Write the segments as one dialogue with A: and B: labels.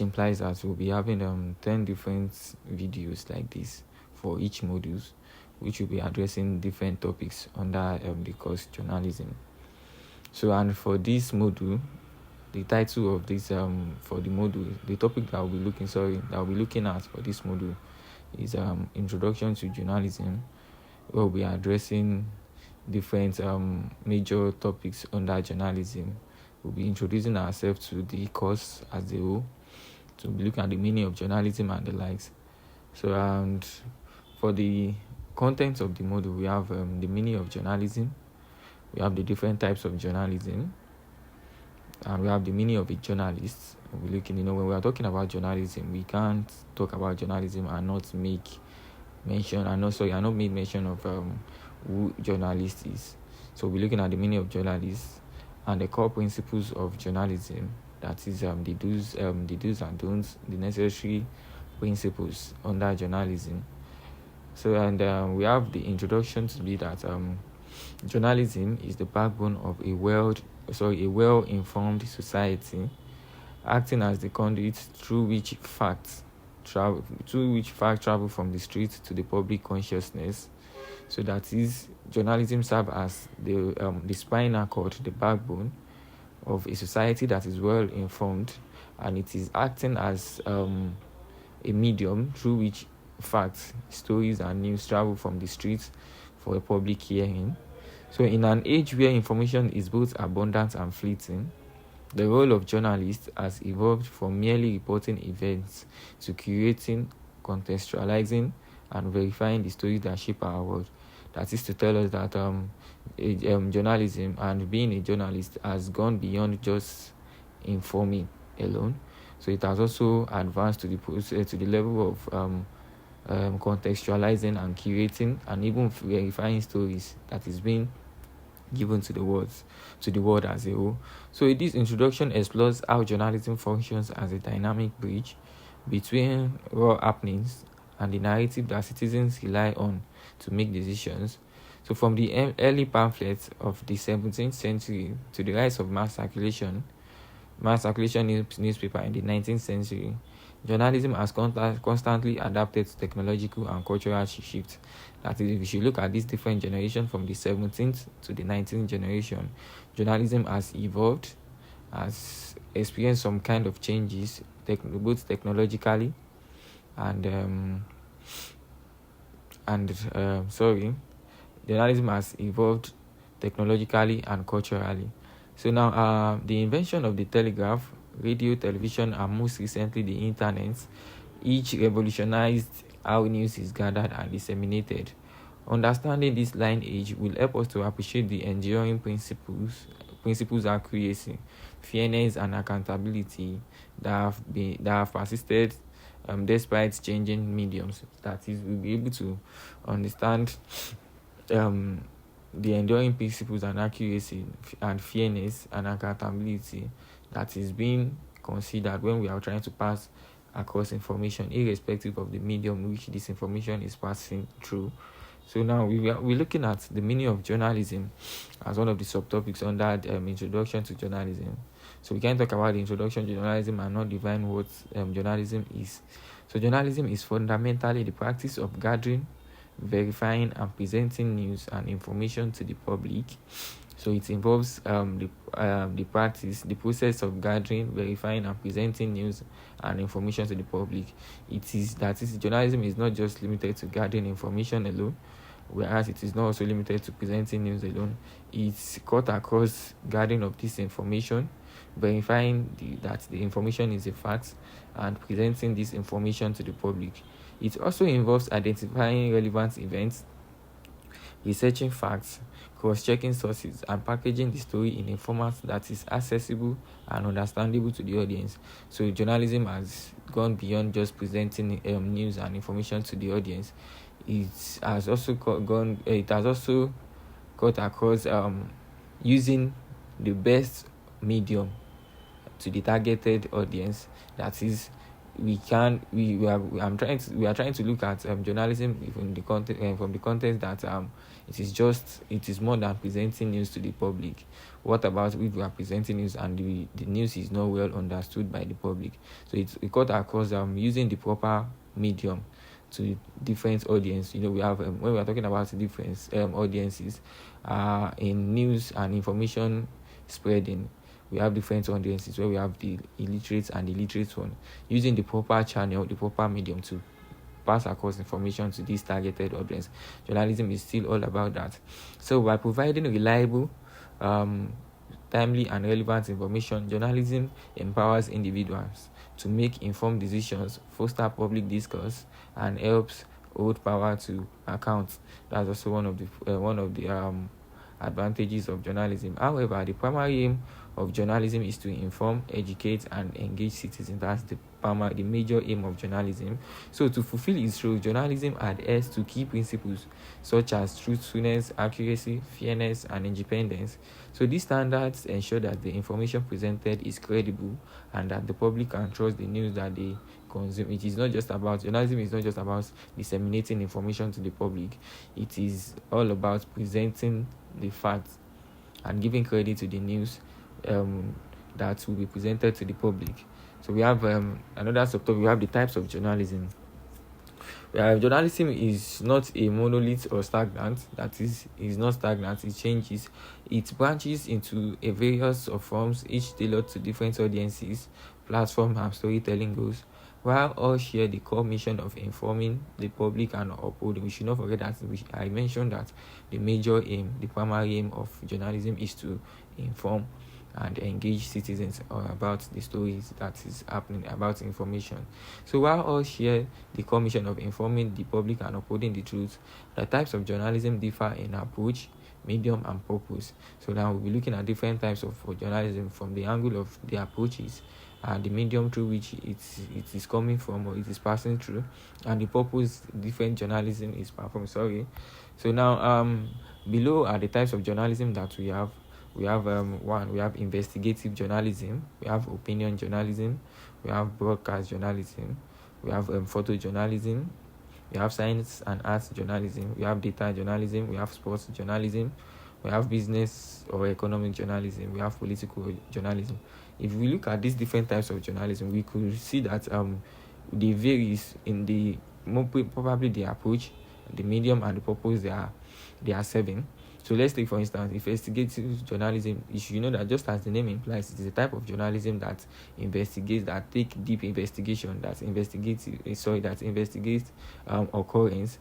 A: implies that we'll be having 10 different videos like this for each modules, which will be addressing different topics under the course journalism. So, and for this module, the title of this for the module, the topic that we'll be looking at for this module is Introduction to Journalism, where we'll be addressing different major topics under journalism. We'll be introducing ourselves to the course as a whole, to be looking at the meaning of journalism and the likes. So, and for the contents of the module, we have the meaning of journalism, we have the different types of journalism, and we have the meaning of a journalist. We're looking, when we are talking about journalism, we can't talk about journalism and not make mention, and also I not made mention of who journalist is. So we're looking at the meaning of journalist and the core principles of journalism. That is the do's and don'ts, the necessary principles under journalism. So, and we have the introduction to be that journalism is the backbone of a well-informed society, acting as the conduit through which facts travel from the street to the public consciousness. So that is, journalism serves as the spinal cord, the backbone of a society that is well informed, and it is acting as a medium through which facts, stories, and news travel from the streets for a public hearing. So, in an age where information is both abundant and fleeting, the role of journalists has evolved from merely reporting events to curating, contextualizing, and verifying the stories that shape our world. That is to tell us that journalism and being a journalist has gone beyond just informing alone. So it has also advanced to the level of contextualizing and curating and even verifying stories that is being given to the world as a whole. So this introduction explores how journalism functions as a dynamic bridge between raw happenings and the narrative that citizens rely on to make decisions. So from the early pamphlets of the 17th century to the rise of mass circulation newspaper in the 19th century, journalism has constantly adapted to technological and cultural shifts. That is, if you look at this different generation from the 17th to the 19th generation, journalism has evolved, has experienced some kind of changes, both technologically journalism has evolved technologically and culturally. So now, the invention of the telegraph, radio, television, and most recently the internet, each revolutionized how news is gathered and disseminated. Understanding this lineage will help us to appreciate the enduring principles of accuracy, fairness, and accountability that have persisted despite changing mediums. That is, we'll be able to understand the enduring principles and accuracy and fairness and accountability that is being considered when we are trying to pass across information, irrespective of the medium which this information is passing through. So now we're looking at the meaning of journalism as one of the subtopics under introduction to journalism. So we can talk about the introduction to journalism and not define what journalism is. So journalism is fundamentally the practice of gathering, verifying, and presenting news and information to the public. So it involves the process of gathering, verifying, and presenting news and information to the public. Journalism is not just limited to gathering information alone, whereas it is not also limited to presenting news alone. It's cut across gathering of this information, verifying that the information is a fact, and presenting this information to the public. It also involves identifying relevant events, researching facts, cross-checking sources, and packaging the story in a format that is accessible and understandable to the audience. So journalism has gone beyond just presenting news and information to the audience. It has also cut across using the best medium to the targeted audience. That is, we can we are trying to look at journalism from the context that it is more than presenting news to the public. What about if we are presenting news and the news is not well understood by the public? So it cut across using the proper medium to different audience. We have when we are talking about different audiences in news and information spreading, we have different audiences where we have the illiterate and the literate one, using the proper channel, the proper medium to pass across information to this targeted audience. Journalism is still all about that. So by providing reliable, timely and relevant information, journalism empowers individuals to make informed decisions, foster public discourse, and helps hold power to account. That's also one of the advantages of journalism. However, the primary aim of journalism is to inform, educate, and engage citizens. That's the major aim of journalism. So to fulfill its role, journalism adheres to key principles such as truthfulness, accuracy, fairness, and independence. So these standards ensure that the information presented is credible and that the public can trust the news that they consume. Journalism is not just about disseminating information to the public. It is all about presenting the facts and giving credit to the news that will be presented to the public. So we have another subtopic. We have the types of journalism. Journalism is not a monolith or stagnant. That is not stagnant. It changes. It branches into a various of forms, each tailored to different audiences, platform, and storytelling goals. While all share the core mission of informing the public and upholding, we should not forget that I mentioned that the primary aim of journalism is to inform and engage citizens about the stories that is happening, about information. So while all share the core mission of informing the public and upholding the truth, the types of journalism differ in approach, medium, and purpose. So now we'll be looking at different types of journalism from the angle of the approaches and the medium through which it is coming from or it is passing through, and the purpose different journalism is performing. So now below are the types of journalism that we have. We have we have investigative journalism, we have opinion journalism, we have broadcast journalism, we have photojournalism, we have science and arts journalism, we have data journalism, we have sports journalism, we have business or economic journalism, we have political journalism. If we look at these different types of journalism, we could see that they varies in probably the approach, the medium, and the purpose they are serving. So let's take, for instance, investigative journalism. You should know that just as the name implies, it is a type of journalism that investigates, that take deep investigation, that investigates occurrence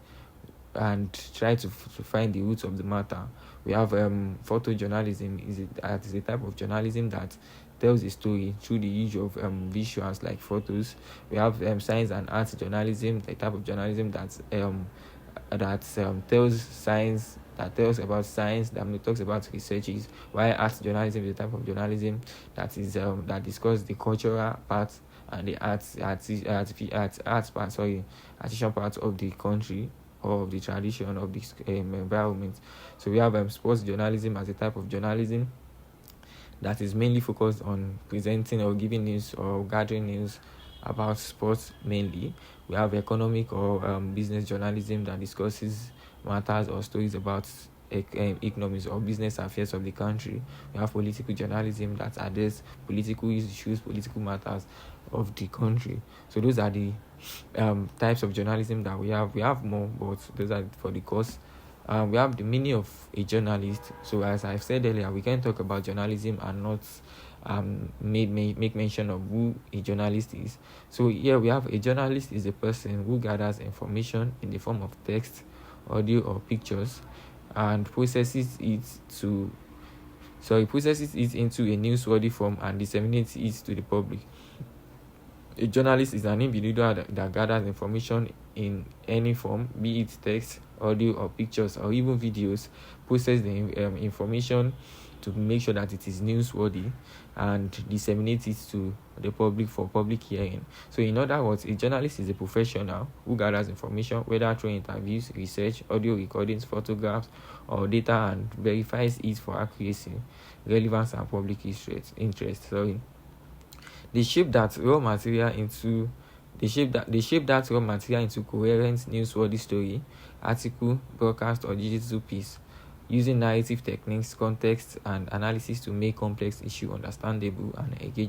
A: and try to find the roots of the matter. We have photojournalism. Is a type of journalism that tells a story through the use of visuals like photos. We have science and arts journalism, a type of journalism that tells science, that tells about science, that talks about researches, while arts journalism is a type of journalism that is that discusses the cultural part and the artisan part of the country or of the tradition of this environment. So we have sports journalism as a type of journalism that is mainly focused on presenting or giving news or gathering news about sports mainly. We have economic or business journalism that discusses matters or stories about economics or business affairs of the country. We have political journalism that addresses political issues, political matters of the country. So those are the types of journalism that we have. We have more, but those are for the course. We have the meaning of a journalist. So as I've said earlier, we can talk about journalism and not make mention of who a journalist is. So here we have a journalist is a person who gathers information in the form of text, audio, or pictures and processes it into a newsworthy form and disseminates it to the public. A journalist is an individual that gathers information in any form, be it text, audio, or pictures, or even videos, process the information to make sure that it is newsworthy and disseminate it to the public for public hearing. So in other words, a journalist is a professional who gathers information, whether through interviews, research, audio recordings, photographs, or data, and verifies it for accuracy, relevance, and public interest. They shape that raw material into They shape that raw material into coherent newsworthy story, article, broadcast, or digital piece, using narrative techniques, context, and analysis to make complex issue understandable and engaging.